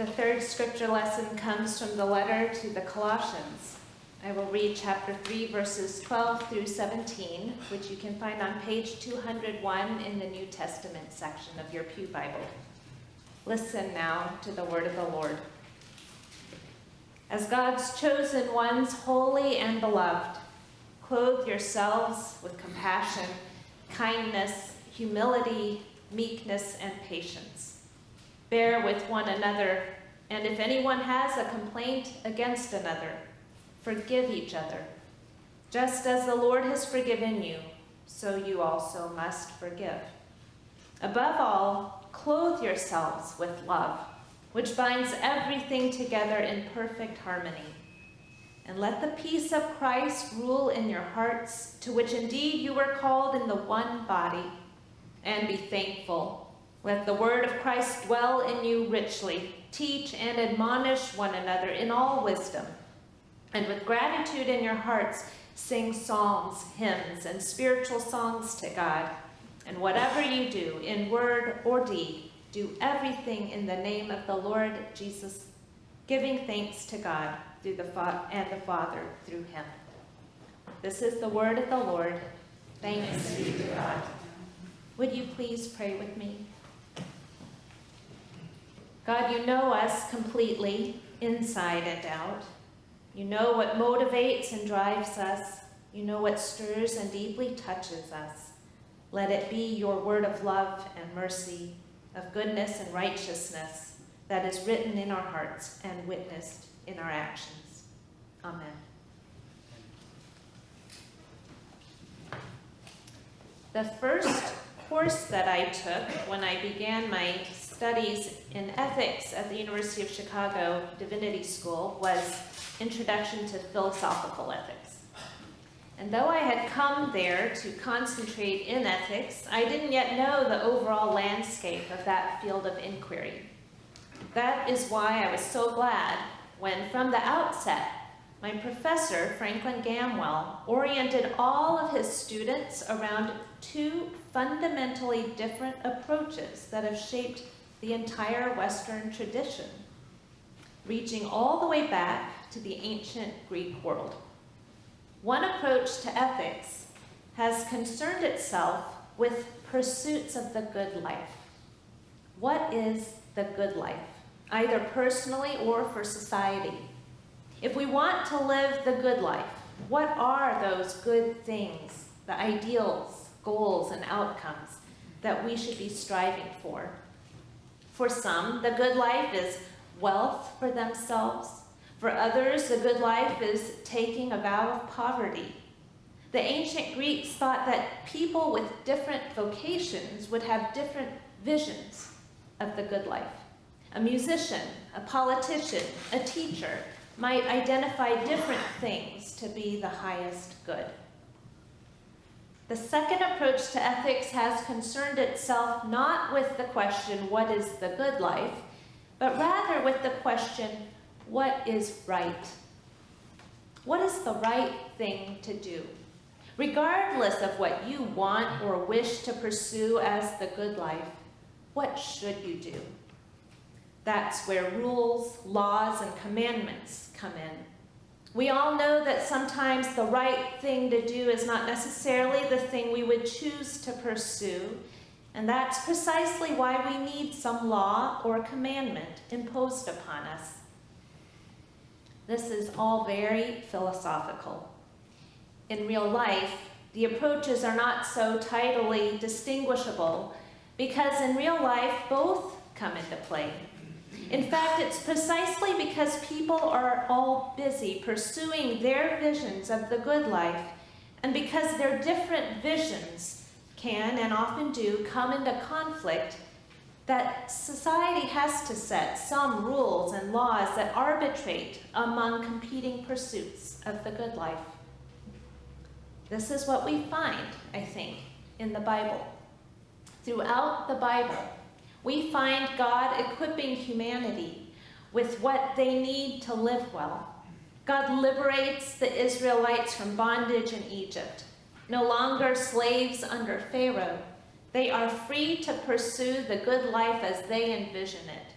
The third scripture lesson comes from the letter to the Colossians. I will read chapter 3, verses 12 through 17, which you can find on page 201 in the New Testament section of your Pew Bible. Listen now to the word of the Lord. As God's chosen ones, holy and beloved, clothe yourselves with compassion, kindness, humility, meekness, and patience. Bear with one another, and if anyone has a complaint against another, forgive each other. Just as the Lord has forgiven you, so you also must forgive. Above all, clothe yourselves with love, which binds everything together in perfect harmony. And let the peace of Christ rule in your hearts, to which indeed you were called in the one body, and be thankful. Let the word of Christ dwell in you richly. Teach and admonish one another in all wisdom. And with gratitude in your hearts, sing psalms, hymns, and spiritual songs to God. And whatever you do, in word or deed, do everything in the name of the Lord Jesus, giving thanks to God through the Father through him. This is the word of the Lord. Thanks be to God. Would you please pray with me? God, you know us completely, inside and out. You know what motivates and drives us. You know what stirs and deeply touches us. Let it be your word of love and mercy, of goodness and righteousness that is written in our hearts and witnessed in our actions. Amen. The first course that I took when I began my studies in ethics at the University of Chicago Divinity School was Introduction to Philosophical Ethics. And though I had come there to concentrate in ethics, I didn't yet know the overall landscape of that field of inquiry. That is why I was so glad when, from the outset, my professor, Franklin Gamwell, oriented all of his students around two fundamentally different approaches that have shaped the entire Western tradition, reaching all the way back to the ancient Greek world. One approach to ethics has concerned itself with pursuits of the good life. What is the good life, either personally or for society? If we want to live the good life, what are those good things, the ideals, goals, and outcomes that we should be striving for? For some, the good life is wealth for themselves. For others, the good life is taking a vow of poverty. The ancient Greeks thought that people with different vocations would have different visions of the good life. A musician, a politician, a teacher might identify different things to be the highest good. The second approach to ethics has concerned itself not with the question, what is the good life, but rather with the question, what is right? What is the right thing to do? Regardless of what you want or wish to pursue as the good life, what should you do? That's where rules, laws, and commandments come in. We all know that sometimes the right thing to do is not necessarily the thing we would choose to pursue, and that's precisely why we need some law or commandment imposed upon us. This is all very philosophical. In real life, the approaches are not so tidily distinguishable because in real life, both come into play. In fact, it's precisely because people are all busy pursuing their visions of the good life, and because their different visions can and often do come into conflict, that society has to set some rules and laws that arbitrate among competing pursuits of the good life. This is what we find, I think, in the Bible. Throughout the Bible, we find God equipping humanity with what they need to live well. God liberates the Israelites from bondage in Egypt. No longer slaves under Pharaoh, they are free to pursue the good life as they envision it.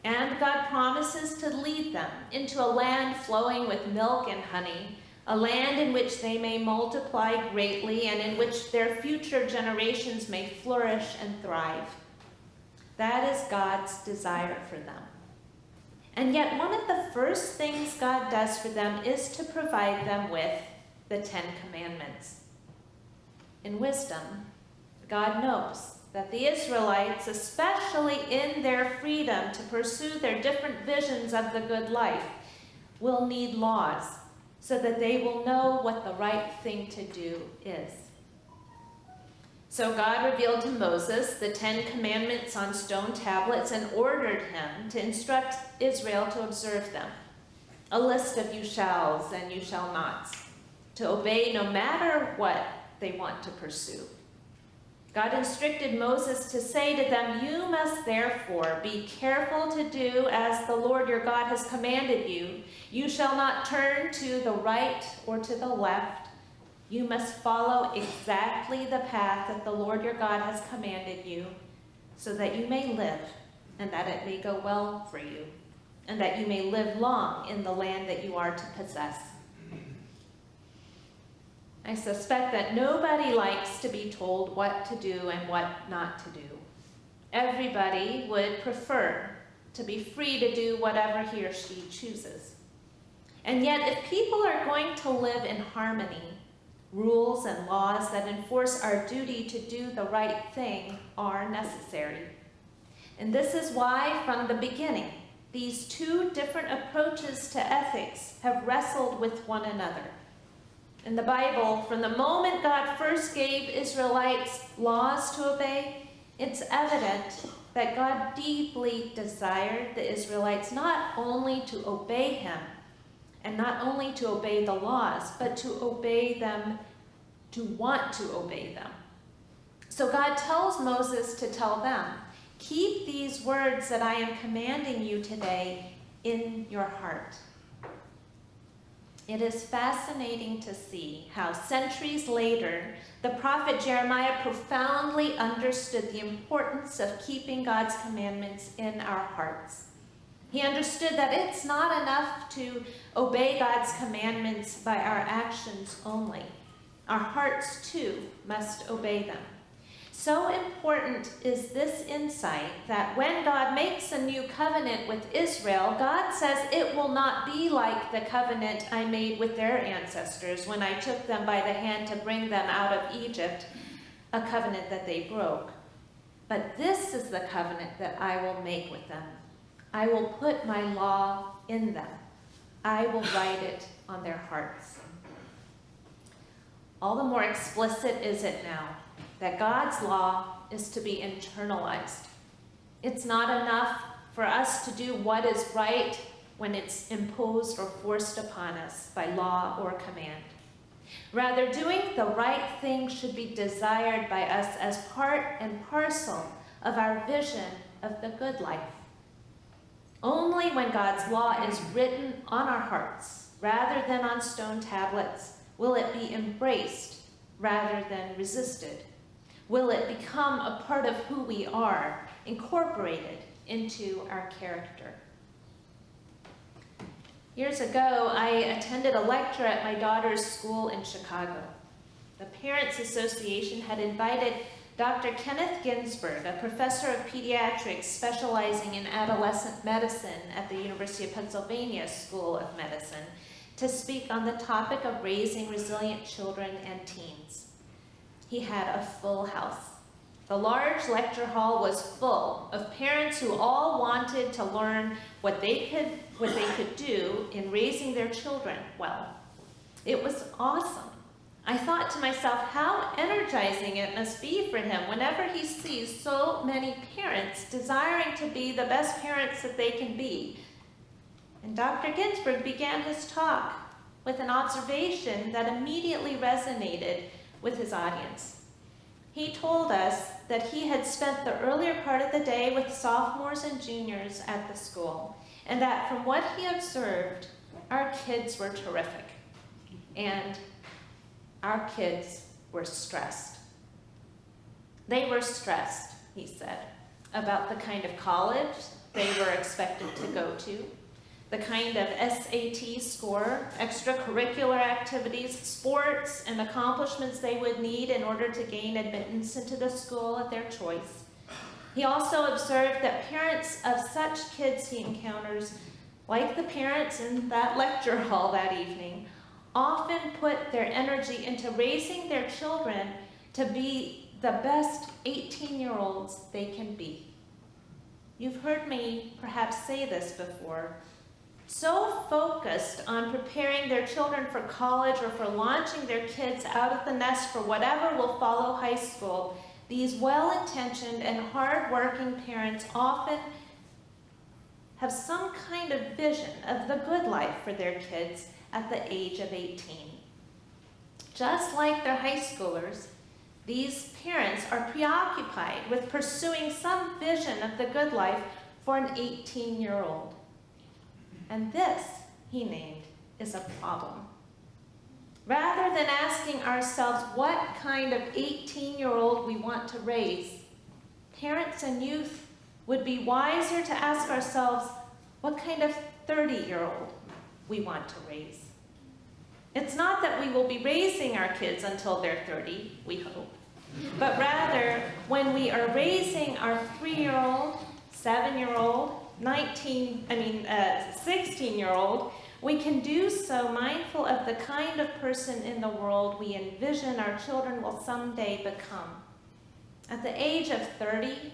And God promises to lead them into a land flowing with milk and honey, a land in which they may multiply greatly and in which their future generations may flourish and thrive. That is God's desire for them. And yet one of the first things God does for them is to provide them with the 10 Commandments. In wisdom, God knows that the Israelites, especially in their freedom to pursue their different visions of the good life, will need laws so that they will know what the right thing to do is. So God revealed to Moses the 10 Commandments on stone tablets and ordered him to instruct Israel to observe them. A list of you shalls and you shall nots, to obey no matter what they want to pursue. God instructed Moses to say to them, "You must therefore be careful to do as the Lord your God has commanded you. You shall not turn to the right or to the left. You must follow exactly the path that the Lord your God has commanded you, so that you may live and that it may go well for you, and that you may live long in the land that you are to possess." I suspect that nobody likes to be told what to do and what not to do. Everybody would prefer to be free to do whatever he or she chooses. And yet, if people are going to live in harmony, rules and laws that enforce our duty to do the right thing are necessary. And this is why, from the beginning, these two different approaches to ethics have wrestled with one another. In the Bible, from the moment God first gave Israelites laws to obey, it's evident that God deeply desired the Israelites not only to obey him, and not only to obey the laws, but to obey them, to want to obey them. So God tells Moses to tell them, "Keep these words that I am commanding you today in your heart." It is fascinating to see how centuries later, the prophet Jeremiah profoundly understood the importance of keeping God's commandments in our hearts. He understood that it's not enough to obey God's commandments by our actions only. Our hearts, too, must obey them. So important is this insight that when God makes a new covenant with Israel, God says it will not be like the covenant I made with their ancestors when I took them by the hand to bring them out of Egypt, a covenant that they broke. But this is the covenant that I will make with them. I will put my law in them. I will write it on their hearts. All the more explicit is it now that God's law is to be internalized. It's not enough for us to do what is right when it's imposed or forced upon us by law or command. Rather, doing the right thing should be desired by us as part and parcel of our vision of the good life. Only when God's law is written on our hearts, rather than on stone tablets, will it be embraced rather than resisted. Will it become a part of who we are, incorporated into our character? Years ago, I attended a lecture at my daughter's school in Chicago. The Parents Association had invited Dr. Kenneth Ginsburg, a professor of pediatrics specializing in adolescent medicine at the University of Pennsylvania School of Medicine, to speak on the topic of raising resilient children and teens. He had a full house. The large lecture hall was full of parents who all wanted to learn what they could do in raising their children well. It was awesome. I thought to myself, how energizing it must be for him whenever he sees so many parents desiring to be the best parents that they can be. And Dr. Ginsburg began his talk with an observation that immediately resonated with his audience. He told us that he had spent the earlier part of the day with sophomores and juniors at the school, and that from what he observed, our kids were terrific, and our kids were stressed. They were stressed, he said. about the kind of college they were expected to go to, the kind of SAT score, extracurricular activities, sports, and accomplishments they would need in order to gain admittance into the school of their choice. He also observed that parents of such kids he encounters, like the parents in that lecture hall that evening, often put their energy into raising their children to be the best 18-year-olds they can be. You've heard me perhaps say this before. So focused on preparing their children for college or for launching their kids out of the nest for whatever will follow high school, these well-intentioned and hard-working parents often have some kind of vision of the good life for their kids at the age of 18. Just like their high schoolers, these parents are preoccupied with pursuing some vision of the good life for an 18-year-old. And this, he named, is a problem. Rather than asking ourselves what kind of 18-year-old we want to raise, parents and youth would be wiser to ask ourselves what kind of 30-year-old we want to raise. It's not that we will be raising our kids until they're 30, we hope, but rather when we are raising our 3-year-old, 7-year-old, 16-year-old, we can do so mindful of the kind of person in the world we envision our children will someday become. At the age of 30,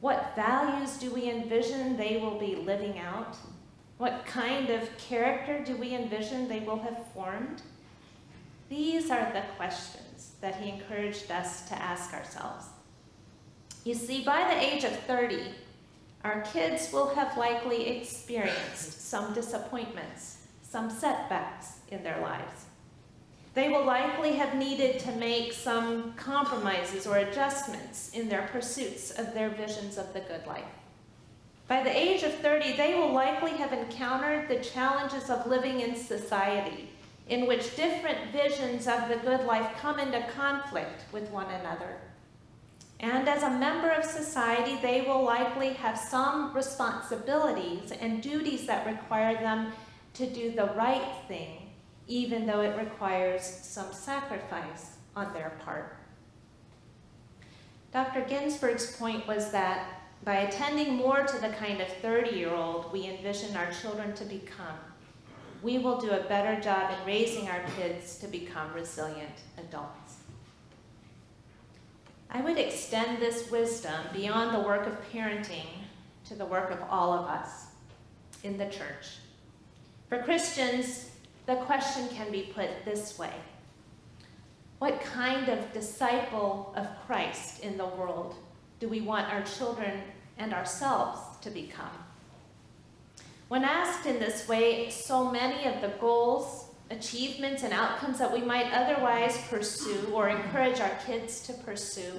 what values do we envision they will be living out? What kind of character do we envision they will have formed? These are the questions that he encouraged us to ask ourselves. You see, by the age of 30, our kids will have likely experienced some disappointments, some setbacks in their lives. They will likely have needed to make some compromises or adjustments in their pursuits of their visions of the good life. By the age of 30, they will likely have encountered the challenges of living in society, in which different visions of the good life come into conflict with one another. And as a member of society, they will likely have some responsibilities and duties that require them to do the right thing, even though it requires some sacrifice on their part. Dr. Ginsburg's point was that by attending more to the kind of 30-year-old we envision our children to become, we will do a better job in raising our kids to become resilient adults. I would extend this wisdom beyond the work of parenting to the work of all of us in the church. For Christians, the question can be put this way: what kind of disciple of Christ in the world do we want our children and ourselves to become? When asked in this way, so many of the goals, achievements, and outcomes that we might otherwise pursue or encourage our kids to pursue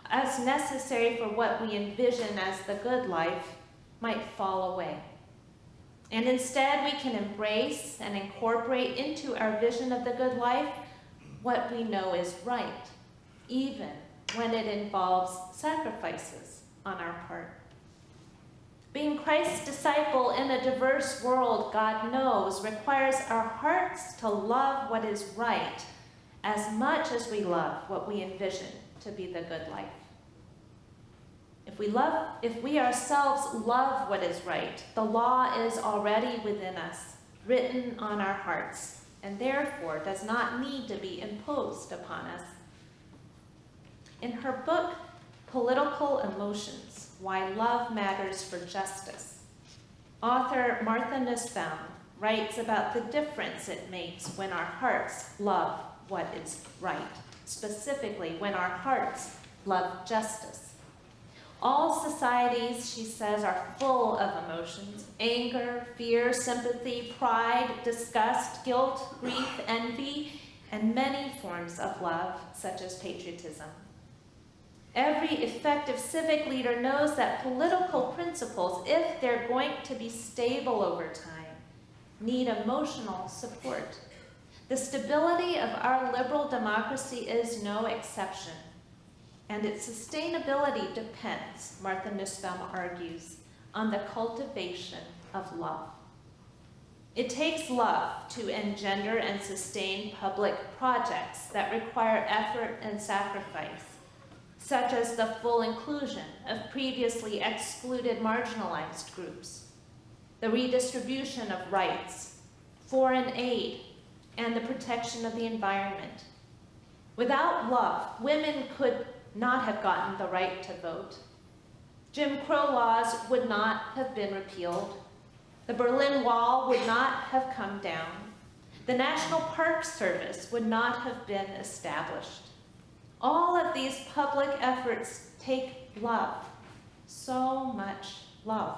as necessary for what we envision as the good life might fall away. And instead, we can embrace and incorporate into our vision of the good life what we know is right, even when it involves sacrifices on our part. Being Christ's disciple in a diverse world, God knows, requires our hearts to love what is right as much as we love what we envision to be the good life. If we ourselves love what is right, the law is already within us, written on our hearts, and therefore does not need to be imposed upon us. In her book, Political Emotions: Why Love Matters for Justice, author Martha Nussbaum writes about the difference it makes when our hearts love what is right, specifically when our hearts love justice. All societies, she says, are full of emotions: anger, fear, sympathy, pride, disgust, guilt, grief, envy, and many forms of love, such as patriotism. Every effective civic leader knows that political principles, if they're going to be stable over time, need emotional support. The stability of our liberal democracy is no exception. and its sustainability depends, Martha Nussbaum argues, on the cultivation of love. It takes love to engender and sustain public projects that require effort and sacrifice, such as the full inclusion of previously excluded marginalized groups, the redistribution of rights, foreign aid, and the protection of the environment. Without love, women could not have gotten the right to vote. Jim Crow laws would not have been repealed. The Berlin Wall would not have come down. The National Park Service would not have been established. All of these public efforts take love, so much love.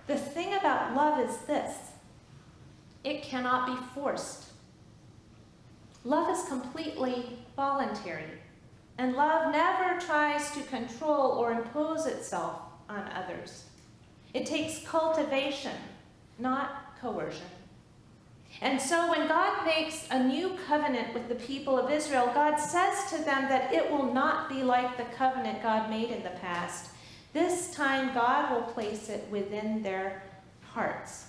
The thing about love is this: it cannot be forced. Love is completely voluntary, and love never tries to control or impose itself on others. It takes cultivation, not coercion. And so when God makes a new covenant with the people of Israel, God says to them that it will not be like the covenant God made in the past. This time God will place it within their hearts.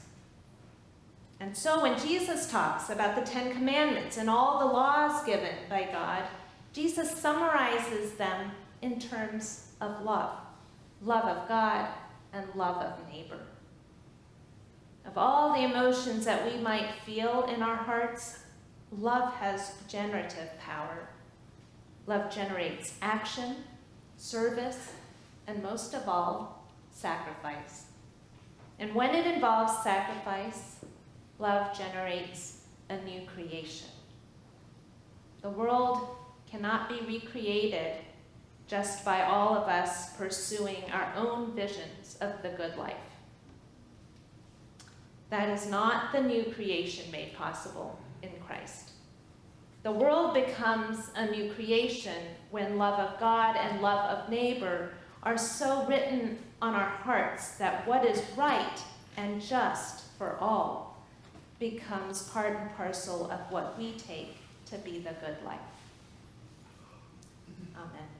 And so when Jesus talks about the 10 Commandments and all the laws given by God, Jesus summarizes them in terms of love. Love of God and love of neighbor. Of all the emotions that we might feel in our hearts, love has generative power. Love generates action, service, and most of all, sacrifice. And when it involves sacrifice, love generates a new creation. The world cannot be recreated just by all of us pursuing our own visions of the good life. That is not the new creation made possible in Christ. The world becomes a new creation when love of God and love of neighbor are so written on our hearts that what is right and just for all becomes part and parcel of what we take to be the good life. Amen.